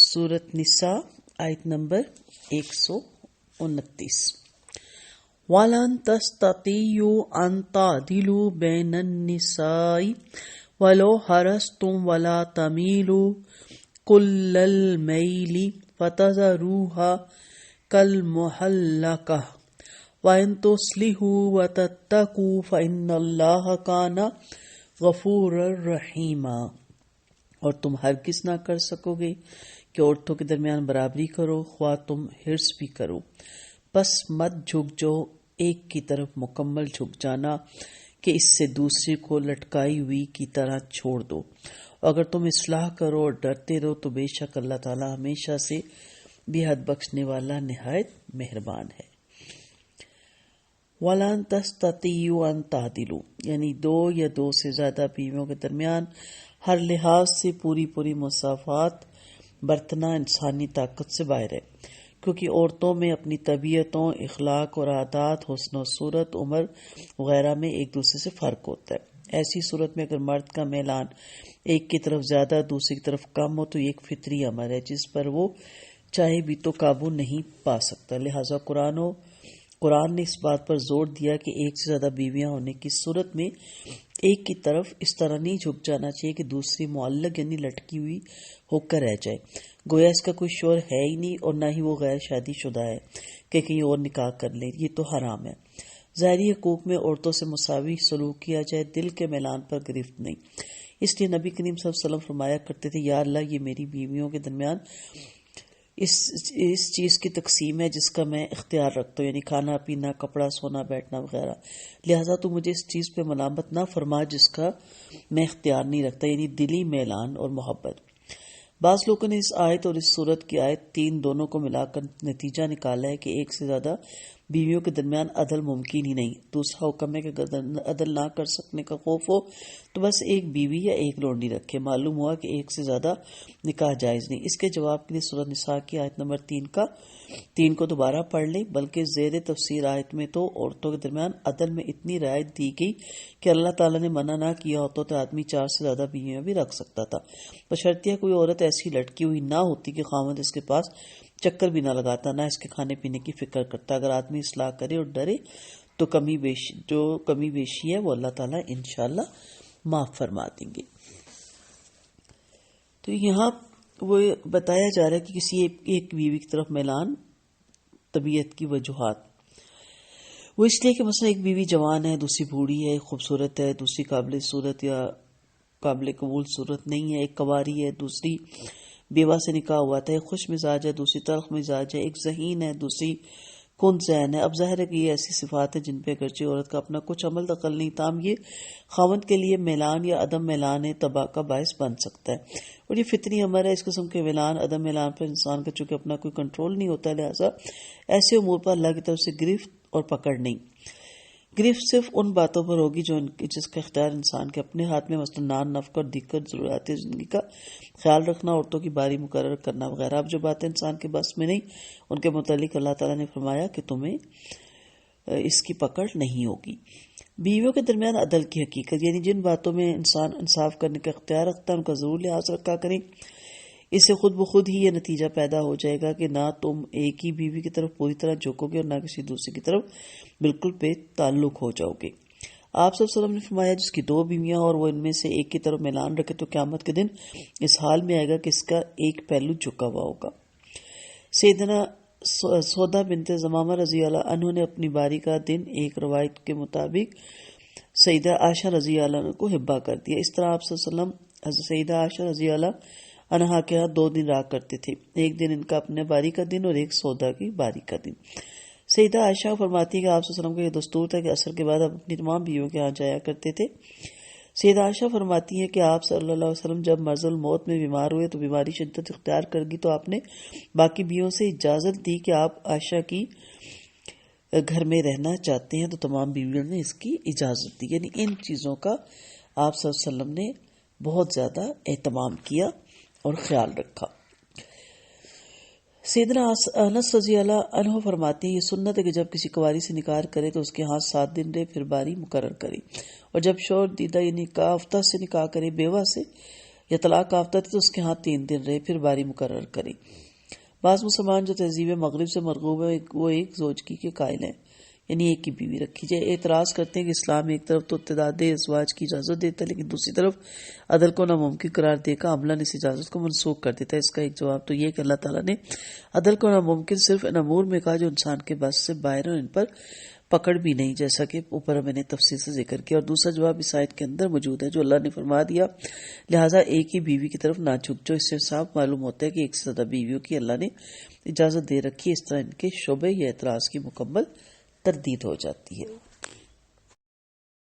سورت نساء آیت نمبر 129. وَلَن تَسْتَطِيعُوا أَن تَعْدِلُوا بَيْنَ النِّسَاءِ وَلَوْ حَرَصْتُمْ وَلَا تَمِيلُوا كُلَّ الْمَيْلِ فَتَذَرُوهَا كَالْمُعَلَّقَةِ وَإِن تُصْلِحُوا وَتَتَّقُوا فَإِنَّ اللَّهَ كَانَ غَفُورًا رَحِيمًا. اور تم ہرگز نہ کر سکو گے کہ عورتوں کے درمیان برابری کرو، خواہ تم حرص بھی کرو. بس مت جھک جاؤ ایک کی طرف مکمل جھک جانا کہ اس سے دوسری کو لٹکائی ہوئی کی طرح چھوڑ دو. اگر تم اصلاح کرو اور ڈرتے رہو تو بے شک اللہ تعالی ہمیشہ سے بے حد بخشنے والا نہایت مہربان ہے. وَلَن تَسْتَطِيعُوا أَن تَعْدِلُوا یعنی دو یا دو سے زیادہ بیویوں کے درمیان ہر لحاظ سے پوری مساوات برتنا انسانی طاقت سے باہر ہے، کیونکہ عورتوں میں اپنی طبیعتوں، اخلاق اور عادات، حسن و صورت، عمر وغیرہ میں ایک دوسرے سے فرق ہوتا ہے. ایسی صورت میں اگر مرد کا میلان ایک کی طرف زیادہ دوسری کی طرف کم ہو تو یہ ایک فطری امر ہے جس پر وہ چاہے بھی تو قابو نہیں پا سکتا. لہٰذا قرآن نے اس بات پر زور دیا کہ ایک سے زیادہ بیویاں ہونے کی صورت میں ایک کی طرف اس طرح نہیں جھک جانا چاہیے کہ دوسری معلق یعنی لٹکی ہوئی ہو کر رہ جائے، گویا اس کا کوئی شوہر ہے ہی نہیں اور نہ ہی وہ غیر شادی شدہ ہے کہ کہیں اور نکاح کر لے. یہ تو حرام ہے. ظاہری حقوق میں عورتوں سے مساوی سلوک کیا جائے، دل کے میلان پر گرفت نہیں. اس لیے نبی کریم صلی اللہ علیہ وسلم فرمایا کرتے تھے، یا اللہ یہ میری بیویوں کے درمیان اس چیز کی تقسیم ہے جس کا میں اختیار رکھتا ہوں، یعنی کھانا پینا، کپڑا، سونا، بیٹھنا وغیرہ. لہٰذا تو مجھے اس چیز پہ ملامت نہ فرما جس کا میں اختیار نہیں رکھتا، یعنی دلی میلان اور محبت. بعض لوگوں نے اس آیت اور اس صورت کی آیت 3 دونوں کو ملا کر نتیجہ نکالا ہے کہ ایک سے زیادہ بیویوں کے درمیان عدل ممکن ہی نہیں. دوسرا حکم ہے کہ اگر عدل نہ کر سکنے کا خوف ہو تو بس ایک بیوی یا ایک لونڈی رکھے. معلوم ہوا کہ ایک سے زیادہ نکاح جائز نہیں. اس کے جواب کے لیے سورۃ نساء کی آیت نمبر 3 کو دوبارہ پڑھ لیں، بلکہ زیر تفسیر آیت میں تو عورتوں کے درمیان عدل میں اتنی رعایت دی گئی کہ اللہ تعالیٰ نے منع نہ کیا ہوتا تو آدمی 4 سے زیادہ بیویاں بھی رکھ سکتا تھا، بشرطیہ کوئی عورت ایسی لٹکی ہوئی نہ ہوتی کہ خاوند اس کے پاس چکر بھی نہ لگاتا، نہ اس کے کھانے پینے کی فکر کرتا. اگر آدمی اصلاح کرے اور ڈرے تو جو کمی بیشی ہے وہ اللہ تعالیٰ انشاءاللہ معاف فرما دیں گے. تو یہاں وہ بتایا جا رہا ہے کہ کسی ایک بیوی کی طرف میلان طبیعت کی وجوہات، وہ اس لیے کہ مثلا ایک بیوی جوان ہے، دوسری بوڑھی ہے، خوبصورت ہے، دوسری قابل صورت یا قابل قبول صورت نہیں ہے، ایک کنواری ہے، دوسری بیوہ سے نکاح ہوا تھا، ایک خوش مزاج ہے، دوسری تلخ مزاج ہے، ایک ذہین ہے، دوسری کن ذہن ہے. اب ظاہر ہے کہ یہ ایسی صفات ہیں جن پہ اگرچہ عورت کا اپنا کچھ عمل دخل نہیں، تاہم یہ خاوند کے لیے میلان یا عدم میلان تباہ کا باعث بن سکتا ہے. اور یہ فطری امر ہے. اس قسم کے میلان عدم میلان پر انسان کا چونکہ اپنا کوئی کنٹرول نہیں ہوتا، لہٰذا ایسے امور پر اللہ کی طرف سے گرفت اور پکڑ نہیں. گرفت صرف ان باتوں پر ہوگی جس کا اختیار انسان کے اپنے ہاتھ میں، مثلا نان نفقہ اور دیگر ضروریات زندگی کا خیال رکھنا، عورتوں کی باری مقرر کرنا وغیرہ. اب جو باتیں انسان کے بس میں نہیں، ان کے متعلق اللہ تعالیٰ نے فرمایا کہ تمہیں اس کی پکڑ نہیں ہوگی. بیویوں کے درمیان عدل کی حقیقت یعنی جن باتوں میں انسان انصاف کرنے کا اختیار رکھتا ہے ان کا ضرور لحاظ رکھا کریں. اس سے خود بخود ہی یہ نتیجہ پیدا ہو جائے گا کہ نہ تم ایک ہی بیوی کی طرف پوری طرح جھکو گے اور نہ کسی دوسری کی طرف بالکل بے تعلق ہو جاؤ گے. آپ صلی اللہ علیہ وسلم نے فرمایا جس کی 2 بیویاں اور وہ ان میں سے ایک کی طرف میلان رکھے تو قیامت کے دن اس حال میں آئے گا کہ اس کا ایک پہلو جھکا ہوا ہوگا. سیدنا سودا بنت زمامہ رضی اللہ عنہ نے اپنی باری کا دن ایک روایت کے مطابق سیدہ عائشہ رضی اللہ عنہ کو ہبہ کر دیا. اس طرح آپ صلی اللہ علیہ وسلم سیدہ عائشہ رضی اللہ عنہا کے ہاں 2 دن رہا کرتے تھے، ایک دن ان کا اپنے باری کا دن اور ایک سودا کی باری کا دن. سیدہ عائشہ فرماتی ہے کہ آپ صلی اللہ علیہ وسلم کا یہ دستور تھا کہ عصر کے بعد آپ اپنی تمام بیویوں کے ہاں جایا کرتے تھے. سیدہ عائشہ فرماتی ہے کہ آپ صلی اللہ علیہ وسلم جب مرض الموت میں بیمار ہوئے تو بیماری شدت اختیار کر گئی تو آپ نے باقی بیویوں سے اجازت دی کہ آپ عائشہ کی گھر میں رہنا چاہتے ہیں تو تمام بیویوں نے اس کی اجازت دی. یعنی ان چیزوں کا آپ صلی اللہ علیہ وسلم نے بہت زیادہ اہتمام کیا اور خیال رکھا. سیدنا انس رضی اللہ عنہ فرماتے ہیں یہ سنت ہے کہ جب کسی کنواری سے نکاح کرے تو اس کے ہاں 7 دن رہے پھر باری مقرر کرے، اور جب شوہر دیدہ یعنی ہفتہ سے نکاح کرے بیوہ سے یا طلاق یافتہ تھی تو اس کے ہاں 3 دن رہے، پھر باری مقرر کریں۔ بعض مسلمان جو تہذیب مغرب سے مرغوب ہیں وہ ایک زوجگی کے قائل ہیں، یعنی ایک کی بیوی رکھی جائے۔ اعتراض کرتے ہیں کہ اسلام ایک طرف تو تعداد ازواج کی اجازت دیتا ہے، لیکن دوسری طرف عدل کو ناممکن قرار دے کر عملاً اس اجازت کو منسوخ کر دیتا ہے۔ اس کا ایک جواب تو یہ کہ اللہ تعالیٰ نے عدل کو ناممکن صرف ان امور میں کہا جو انسان کے بس سے باہر اور ان پر پکڑ بھی نہیں، جیسا کہ اوپر میں نے تفصیل سے ذکر کیا، اور دوسرا جواب اس آیت کے اندر موجود ہے جو اللہ نے فرما دیا لہٰذا ایک ہی بیوی کی طرف نہ جھک جو۔ اس سے صاف معلوم ہوتا ہے کہ ایک سے زیادہ بیویوں کی اللہ نے اجازت دے رکھی ہے، اس طرح ان کے شبہ یا اعتراض کی مکمل تردید ہو جاتی ہے۔